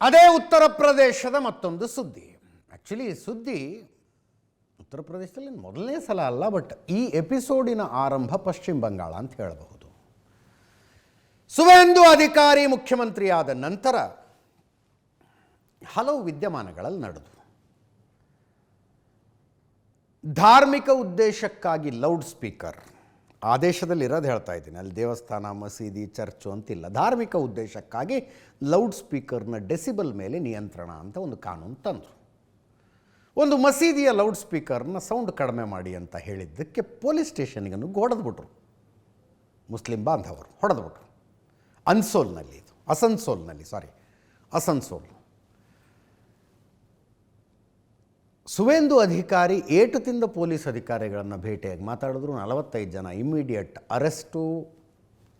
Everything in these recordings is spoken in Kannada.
ಅದೇ ಉತ್ತರ ಪ್ರದೇಶದ ಮತ್ತೊಂದು ಸುದ್ದಿ. ಆ್ಯಕ್ಚುಲಿ ಈ ಸುದ್ದಿ ಉತ್ತರ ಪ್ರದೇಶದಲ್ಲಿ ಮೊದಲನೇ ಸಲ ಅಲ್ಲ, ಬಟ್ ಈ ಎಪಿಸೋಡಿನ ಆರಂಭ ಪಶ್ಚಿಮ ಬಂಗಾಳ ಅಂತ ಹೇಳಬಹುದು. ಸುವೇಂದು ಅಧಿಕಾರಿ ಮುಖ್ಯಮಂತ್ರಿಯಾದ ನಂತರ ಹಲವು ವಿದ್ಯಮಾನಗಳಲ್ಲಿ ನಡೆದು ಧಾರ್ಮಿಕ ಉದ್ದೇಶಕ್ಕಾಗಿ ಲೌಡ್ ಸ್ಪೀಕರ್, ಆದೇಶದಲ್ಲಿ ಇರೋದು ಹೇಳ್ತಾ ಇದ್ದೀನಿ, ಅಲ್ಲಿ ದೇವಸ್ಥಾನ, ಮಸೀದಿ, ಚರ್ಚು ಅಂತಿಲ್ಲ, ಧಾರ್ಮಿಕ ಉದ್ದೇಶಕ್ಕಾಗಿ ಲೌಡ್ ಸ್ಪೀಕರ್ನ ಡೆಸಿಬಲ್ ಮೇಲೆ ನಿಯಂತ್ರಣ ಅಂತ ಒಂದು ಕಾನೂನು ತಂದರು. ಒಂದು ಮಸೀದಿಯ ಲೌಡ್ ಸ್ಪೀಕರ್ನ ಸೌಂಡ್ ಕಡಿಮೆ ಮಾಡಿ ಅಂತ ಹೇಳಿದ್ದಕ್ಕೆ ಪೊಲೀಸ್ ಸ್ಟೇಷನ್ಗೆ ಹೊಡೆದ್ಬಿಟ್ರು ಮುಸ್ಲಿಂ ಬಾಂಧವರು, ಹೊಡೆದ್ಬಿಟ್ರು. ಅಸನ್ಸೋಲ್. ಸುವೇಂದು ಅಧಿಕಾರಿ ಏಟು ತಿಂದ ಪೊಲೀಸ್ ಅಧಿಕಾರಿಗಳನ್ನು ಭೇಟಿಯಾಗಿ ಮಾತಾಡಿದ್ರು. 45 ಜನ ಇಮ್ಮಿಡಿಯೇಟ್ ಅರೆಸ್ಟು,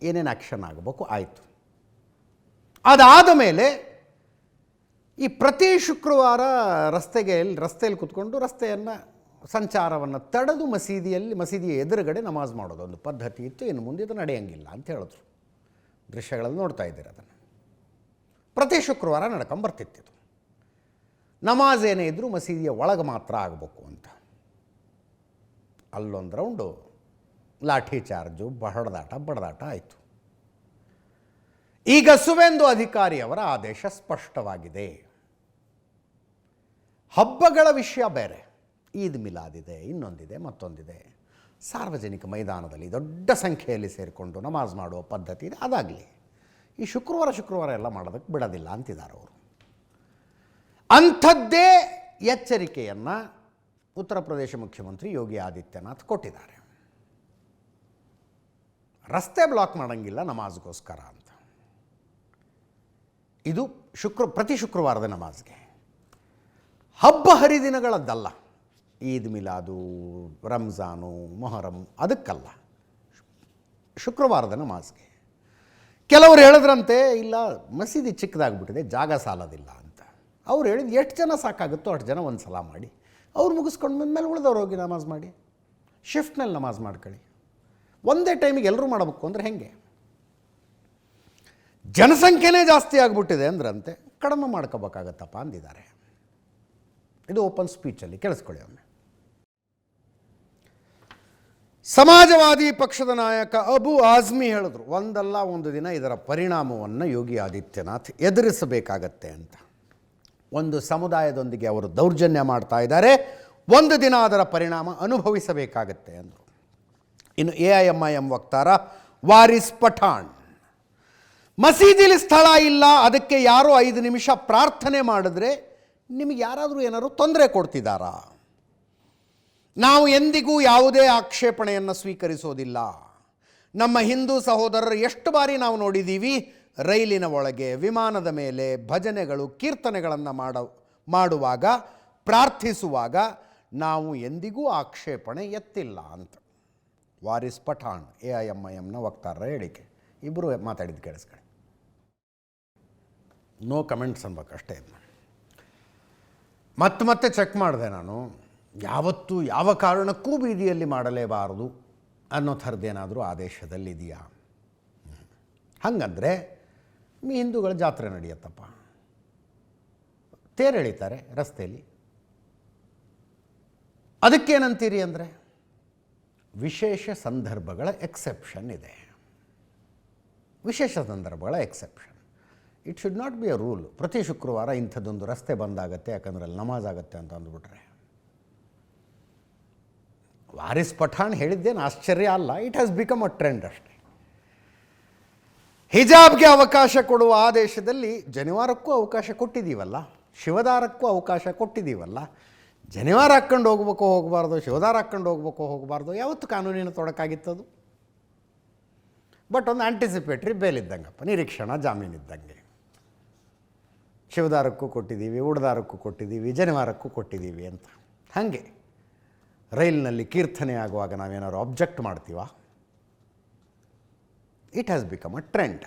ಏನೇನು ಆ್ಯಕ್ಷನ್ ಆಗಬೇಕು ಆಯಿತು. ಅದಾದ ಮೇಲೆ ಈ ಪ್ರತಿ ಶುಕ್ರವಾರ ರಸ್ತೆಯಲ್ಲಿ ಕೂತ್ಕೊಂಡು ರಸ್ತೆಯನ್ನು ಸಂಚಾರವನ್ನು ತಡೆದು ಮಸೀದಿಯ ಎದುರುಗಡೆ ನಮಾಜ್ ಮಾಡೋದು ಒಂದು ಪದ್ಧತಿ ಇತ್ತು. ಇನ್ನು ಮುಂದೆ ಇದು ನಡೆಯಂಗಿಲ್ಲ ಅಂತ ಹೇಳಿದ್ರು. ದೃಶ್ಯಗಳಲ್ಲಿ ನೋಡ್ತಾ ಇದ್ದೀರಿ ಅದನ್ನು. ಪ್ರತಿ ಶುಕ್ರವಾರ ನಡ್ಕೊಂಬರ್ತಿತ್ತು. ನಮಾಜ್ ಏನೇ ಇದ್ದರೂ ಮಸೀದಿಯ ಒಳಗೆ ಮಾತ್ರ ಆಗಬೇಕು ಅಂತ. ಅಲ್ಲೊಂದು ರೌಂಡು ಲಾಠಿ ಚಾರ್ಜು, ಬಡದಾಟ ಆಯಿತು. ಈಗ ಸುವೇಂದು ಅಧಿಕಾರಿಯವರ ಆದೇಶ ಸ್ಪಷ್ಟವಾಗಿದೆ. ಹಬ್ಬಗಳ ವಿಷಯ ಬೇರೆ, ಈದ್ ಮಿಲಾದ್ ಇದೆ, ಇನ್ನೊಂದಿದೆ, ಮತ್ತೊಂದಿದೆ. ಸಾರ್ವಜನಿಕ ಮೈದಾನದಲ್ಲಿ ದೊಡ್ಡ ಸಂಖ್ಯೆಯಲ್ಲಿ ಸೇರಿಕೊಂಡು ನಮಾಜ್ ಮಾಡುವ ಪದ್ಧತಿ ಇದೆ, ಅದಾಗಲಿ. ಈ ಶುಕ್ರವಾರ ಎಲ್ಲ ಮಾಡೋದಕ್ಕೆ ಬಿಡೋದಿಲ್ಲ ಅಂತಿದ್ದಾರೆ ಅವರು. ಅಂಥದ್ದೇ ಎಚ್ಚರಿಕೆಯನ್ನು ಉತ್ತರ ಪ್ರದೇಶ ಮುಖ್ಯಮಂತ್ರಿ ಯೋಗಿ ಆದಿತ್ಯನಾಥ್ ಕೊಟ್ಟಿದ್ದಾರೆ. ರಸ್ತೆ ಬ್ಲಾಕ್ ಮಾಡೋಂಗಿಲ್ಲ ನಮಾಜ್ಗೋಸ್ಕರ ಅಂತ. ಇದು ಪ್ರತಿ ಶುಕ್ರವಾರದ ನಮಾಜ್ಗೆ, ಹಬ್ಬ ಹರಿದಿನಗಳದ್ದಲ್ಲ. ಈದ್ ಮಿಲಾದು, ರಂಜಾನು, ಮೊಹರಂ ಅದಕ್ಕಲ್ಲ, ಶುಕ್ರವಾರದ ನಮಾಜ್ಗೆ. ಕೆಲವರು ಹೇಳಿದ್ರಂತೆ ಇಲ್ಲ ಮಸೀದಿ ಚಿಕ್ಕದಾಗ್ಬಿಟ್ಟಿದೆ, ಜಾಗ ಸಾಲೋದಿಲ್ಲ ಅಂತ. ಅವ್ರು ಹೇಳಿದ್ದು ಎಷ್ಟು ಜನ ಸಾಕಾಗುತ್ತೋ ಅಷ್ಟು ಜನ ಒಂದು ಸಲ ಮಾಡಿ, ಅವ್ರು ಮುಗಿಸ್ಕೊಂಡು ಬಂದಮೇಲೆ ಉಳಿದವ್ರು ಹೋಗಿ ನಮಾಜ್ ಮಾಡಿ, ಶಿಫ್ಟ್ನಲ್ಲಿ ನಮಾಜ್ ಮಾಡ್ಕೊಳ್ಳಿ. ಒಂದೇ ಟೈಮಿಗೆ ಎಲ್ಲರೂ ಮಾಡಬೇಕು ಅಂದರೆ ಹೆಂಗೆ? ಜನಸಂಖ್ಯೆನೇ ಜಾಸ್ತಿ ಆಗಿಬಿಟ್ಟಿದೆ ಅಂದ್ರಂತೆ, ಕಡಿಮೆ ಮಾಡ್ಕೋಬೇಕಾಗತ್ತಪ್ಪ ಅಂದಿದ್ದಾರೆ. ಇದು ಓಪನ್ ಸ್ಪೀಚಲ್ಲಿ ಕೇಳಿಸ್ಕೊಳ್ಳಿ ಒಮ್ಮೆ. ಸಮಾಜವಾದಿ ಪಕ್ಷದ ನಾಯಕ ಅಬು ಆಜ್ಮಿ ಹೇಳಿದ್ರು, ಒಂದಲ್ಲ ಒಂದು ದಿನ ಇದರ ಪರಿಣಾಮವನ್ನು ಯೋಗಿ ಆದಿತ್ಯನಾಥ್ ಎದುರಿಸಬೇಕಾಗತ್ತೆ ಅಂತ. ಒಂದು ಸಮುದಾಯದೊಂದಿಗೆ ಅವರು ದೌರ್ಜನ್ಯ ಮಾಡ್ತಾ ಇದ್ದಾರೆ, ಒಂದು ದಿನ ಅದರ ಪರಿಣಾಮ ಅನುಭವಿಸಬೇಕಾಗತ್ತೆ ಅಂದರು. ಇನ್ನು AIMIM ವಕ್ತಾರ ವಾರಿಸ್ ಪಠಾಣ್, ಮಸೀದಿಲಿ ಸ್ಥಳ ಇಲ್ಲ, ಅದಕ್ಕೆ ಯಾರೋ 5 ನಿಮಿಷ ಪ್ರಾರ್ಥನೆ ಮಾಡಿದ್ರೆ ನಿಮಗೆ ಯಾರಾದರೂ ಏನಾದರೂ ತೊಂದರೆ ಕೊಡ್ತಿದ್ದಾರಾ? ನಾವು ಎಂದಿಗೂ ಯಾವುದೇ ಆಕ್ಷೇಪಣೆಯನ್ನು ಸ್ವೀಕರಿಸೋದಿಲ್ಲ. ನಮ್ಮ ಹಿಂದೂ ಸಹೋದರರು ಎಷ್ಟು ಬಾರಿ ನಾವು ನೋಡಿದ್ದೀವಿ, ರೈಲಿನ ಒಳಗೆ, ವಿಮಾನದ ಮೇಲೆ ಭಜನೆಗಳು, ಕೀರ್ತನೆಗಳನ್ನು ಮಾಡುವಾಗ, ಪ್ರಾರ್ಥಿಸುವಾಗ ನಾವು ಎಂದಿಗೂ ಆಕ್ಷೇಪಣೆ ಎತ್ತಿಲ್ಲ ಅಂತ ವಾರಿಸ್ ಪಠಾಣ್, AIMIMನ ವಕ್ತಾರರ ಹೇಳಿಕೆ. ಇಬ್ಬರು ಮಾತಾಡಿದ್ದು ಕೇಳಿಸ್ಕೊಳ್ಳಿ. ನೋ ಕಮೆಂಟ್ಸ್ ಅನ್ಬೇಕಷ್ಟೇ. ಮತ್ತೆ ಚೆಕ್ ಮಾಡಿದೆ ನಾನು, ಯಾವತ್ತೂ ಯಾವ ಕಾರಣಕ್ಕೂ ಬೀದಿಯಲ್ಲಿ ಮಾಡಲೇಬಾರದು ಅನ್ನೋ ಥರದ್ದೇನಾದರೂ ಆದೇಶದಲ್ಲಿದೆಯಾ? ಹಾಗಂದರೆ ಹಿಂದೂಗಳ ಜಾತ್ರೆ ನಡೆಯುತ್ತಪ್ಪ, ತೇರು ಎಳಿತಾರೆ ರಸ್ತೆಯಲ್ಲಿ, ಅದಕ್ಕೇನಂತೀರಿ ಅಂದರೆ ವಿಶೇಷ ಸಂದರ್ಭಗಳ ಎಕ್ಸೆಪ್ಷನ್ ಇದೆ. ವಿಶೇಷ ಸಂದರ್ಭಗಳ exception, it should not be a rule. ಪ್ರತಿ ಶುಕ್ರವಾರ ಇಂಥದ್ದೊಂದು ರಸ್ತೆ ಬಂದಾಗತ್ತೆ ಯಾಕಂದರೆ ಅಲ್ಲಿ ನಮಾಜ್ ಆಗುತ್ತೆ ಅಂತ ಅಂದ್ಬಿಟ್ರೆ. ವಾರಿಸ್ ಪಠಾಣ್ ಹೇಳಿದ್ದೇನು ಆಶ್ಚರ್ಯ ಅಲ್ಲ, it has become a trend ಅಷ್ಟೇ. ಹಿಜಾಬ್ಗೆ ಅವಕಾಶ ಕೊಡುವ ಆದೇಶದಲ್ಲಿ ಜನಿವಾರಕ್ಕೂ ಅವಕಾಶ ಕೊಟ್ಟಿದ್ದೀವಲ್ಲ, ಶಿವದಾರಕ್ಕೂ ಅವಕಾಶ ಕೊಟ್ಟಿದ್ದೀವಲ್ಲ. ಜನಿವಾರ ಹಾಕ್ಕೊಂಡು ಹೋಗಬಾರ್ದು, ಶಿವದಾರ ಹಾಕ್ಕೊಂಡು ಹೋಗಬಾರ್ದು, ಯಾವತ್ತು ಕಾನೂನಿನ ತೊಡಕಾಗಿತ್ತದು. ಬಟ್ ಒಂದು ಆಂಟಿಸಿಪೇಟ್ರಿ ಬೇಲ್ ಇದ್ದಂಗಪ್ಪ, ನಿರೀಕ್ಷಣಾ ಜಾಮೀನಿದ್ದಂಗೆ. ಶಿವದಾರಕ್ಕೂ ಕೊಟ್ಟಿದ್ದೀವಿ, ಉಡ್ದಾರಕ್ಕೂ ಕೊಟ್ಟಿದ್ದೀವಿ, ಜನಿವಾರಕ್ಕೂ ಕೊಟ್ಟಿದ್ದೀವಿ ಅಂತ. ಹಾಗೆ ರೈಲಿನಲ್ಲಿ ಕೀರ್ತನೆ ಆಗುವಾಗ ನಾವೇನಾದ್ರು ಅಬ್ಜೆಕ್ಟ್ ಮಾಡ್ತೀವ? It has become a trend.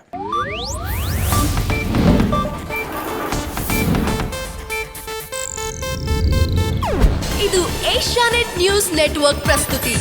ಇದು ಏಷ್ಯಾನೆಟ್ ನ್ಯೂಸ್ ನೆಟ್ವರ್ಕ್ ಪ್ರಸ್ತುತಿ.